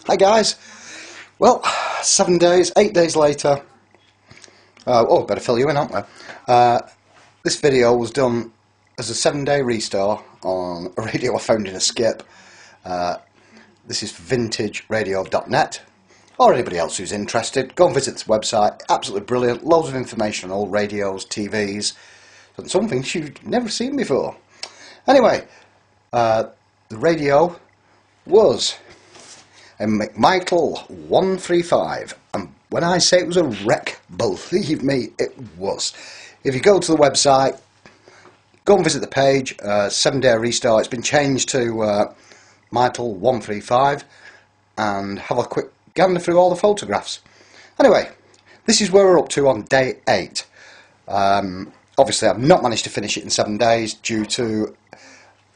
Hi guys. Well, 7 days, 8 days later. Better fill you in, aren't we? This video was done as a 7-day restore on a radio I found in a skip. This is vintageradio.net. Or anybody else who's interested, go and visit this website. Absolutely brilliant. Loads of information on old radios, TVs, and some things you've never seen before. Anyway, the radio was a McMichael 135, and when I say it was a wreck, believe me, it was. If you go to the website, go and visit the page, 7-day restore. It's been changed to Michael 135, and have a quick gander through all the photographs. Anyway, this is where we're up to on day 8. Obviously I've not managed to finish it in 7 days due to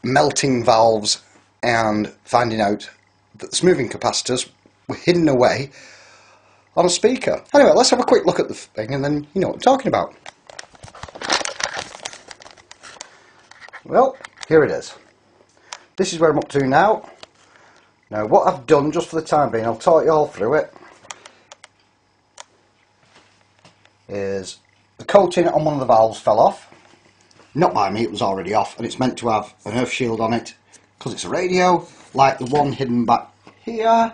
melting valves and finding out that the smoothing capacitors were hidden away on a speaker. Anyway, let's have a quick look at the thing and then you know what I'm talking about. Well, here it is. This is where I'm up to now. Now what I've done, just for the time being, I'll talk you all through it, is the coating on one of the valves fell off. Not by me, it was already off, and it's meant to have an earth shield on it because it's a radio, like the one hidden back here.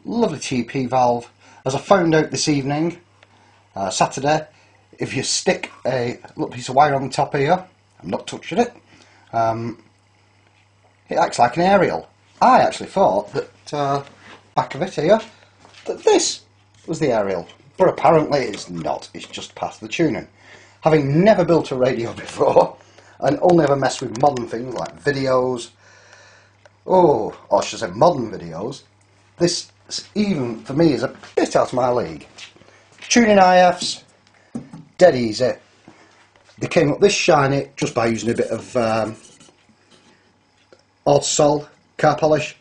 Lovely TP valve. As I found out this evening, Saturday, if you stick a little piece of wire on the top here, I'm not touching it, it acts like an aerial. I actually thought that back of it here, that this was the aerial, but apparently it's not. It's just past the tuning. Having never built a radio before, and only ever messed with modern things like videos, or should I say modern videos, this, even for me, is a bit out of my league. Tuning IFs, dead easy. They came up this shiny just by using a bit of Autosol car polish.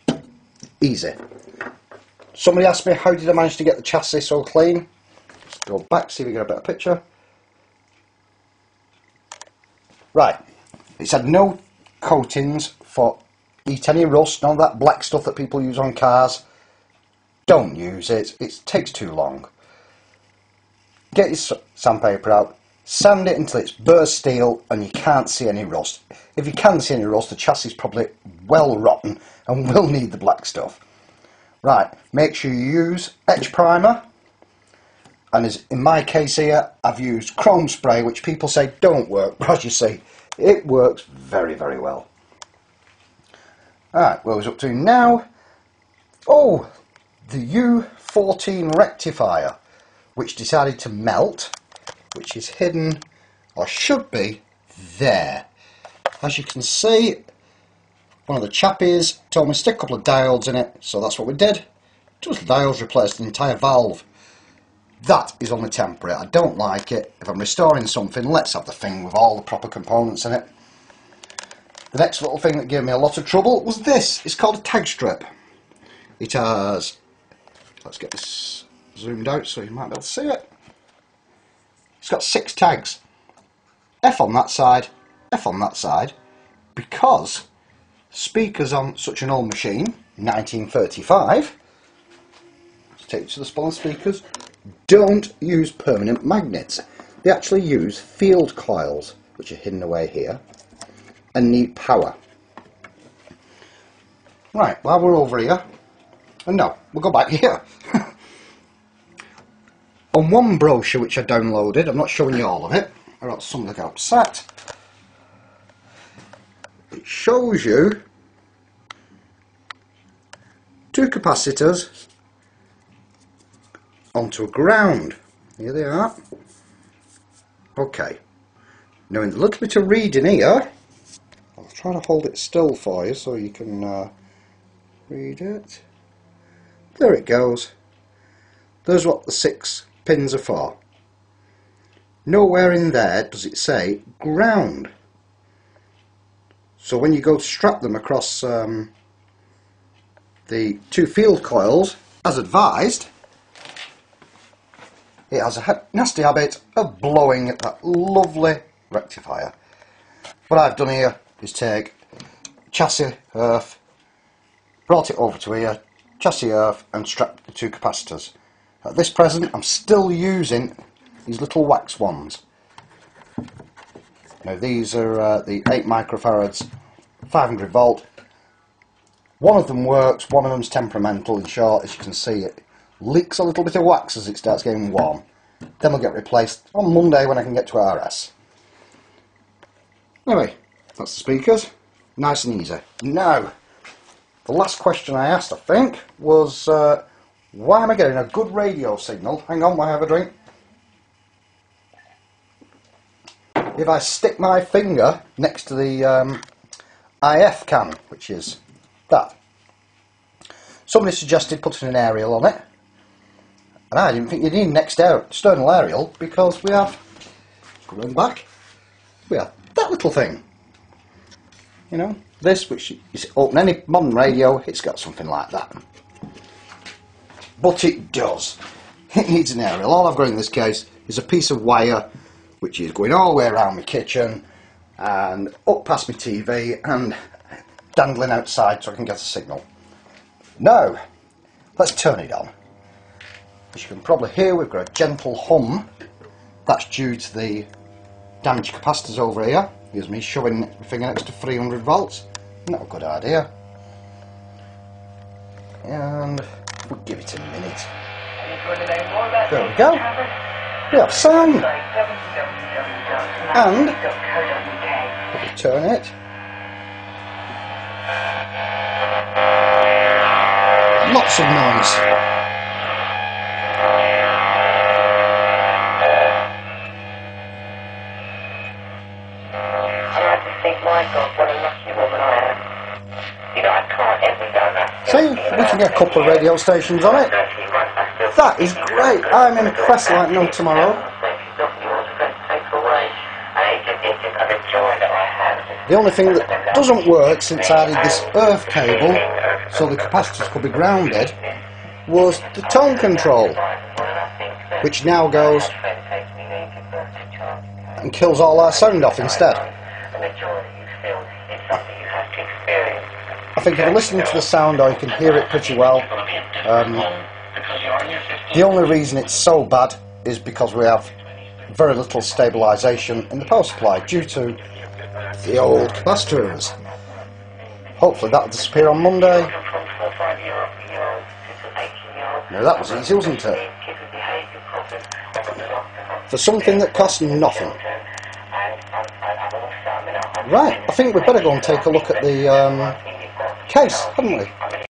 Easy. Somebody asked me how did I manage to get the chassis so clean. Let's go back, see if we get a better picture. Right, it's had no coatings for eat any rust, none of that black stuff that people use on cars. Don't use it, it takes too long. Get your sandpaper out, sand it until it's burst steel and you can't see any rust. If you can see any rust, the chassis is probably well rotten and will need the black stuff. Right, make sure you use etch primer. And as in my case here, I've used chrome spray, which people say don't work, but as you see, it works very, very well. Alright, where was up to now? Oh, the U14 rectifier, which decided to melt, which is hidden, or should be, there. As you can see, one of the chappies told me to stick a couple of diodes in it, so that's what we did. Just diodes replaced the entire valve. That is only temporary. I don't like it. If I'm restoring something, let's have the thing with all the proper components in it. The next little thing that gave me a lot of trouble was this. It's called a tag strip. It has, let's get this zoomed out so you might be able to see it. It's got 6 tags. F on that side, F on that side, because speakers on such an old machine, 1935, let's take it to the spawn speakers, don't use permanent magnets. They actually use field coils, which are hidden away here, and need power. Right, while we're over here, and no, we'll go back here. On one brochure which I downloaded, I'm not showing you all of it, or else somebody will get upset, it shows you 2 capacitors onto a ground. Here they are. Okay. Now in the little bit of reading here, I'll try to hold it still for you so you can read it. There it goes. There's what the 6 pins are for. Nowhere in there does it say ground. So when you go to strap them across the 2 field coils, as advised, it has a nasty habit of blowing at that lovely rectifier. What I've done here is take chassis earth, brought it over to here, chassis earth and strapped the two capacitors. At this present I'm still using these little wax ones. Now these are the 8 microfarads, 500 volt. One of them works, one of them's temperamental. In short, as you can see, it leaks a little bit of wax as it starts getting warm. Then we'll get replaced on Monday when I can get to RS. Anyway, that's the speakers. Nice and easy. Now, the last question I asked, I think, was why am I getting a good radio signal? Hang on while I have a drink. If I stick my finger next to the IF can, which is that. Somebody suggested putting an aerial on it, and I didn't think you need an external aerial because we have, going back, we have that little thing. You know, this, which is open any modern radio, it's got something like that. But it does. It needs an aerial. All I've got in this case is a piece of wire which is going all the way around my kitchen and up past my TV and dangling outside so I can get a signal. Now, let's turn it on. As you can probably hear, we've got a gentle hum. That's due to the damaged capacitors over here. Here's me shoving my finger next to 300 volts. Not a good idea. And we'll give it a minute. There we go. We have sound. And if we turn it, lots of noise. See, we can get a couple of radio stations on it. That is great. I'm impressed like no tomorrow. The only thing that doesn't work since I added this earth cable, so the capacitors could be grounded, was the tone control, which now goes and kills all our sound off instead. I think if you're listening to the sound, or you can hear it pretty well. The only reason it's so bad is because we have very little stabilisation in the power supply due to the old capacitors. Hopefully that'll disappear on Monday. Now that was easy, wasn't it? For something that cost nothing. Right, I think we'd better go and take a look at the case, hadn't we?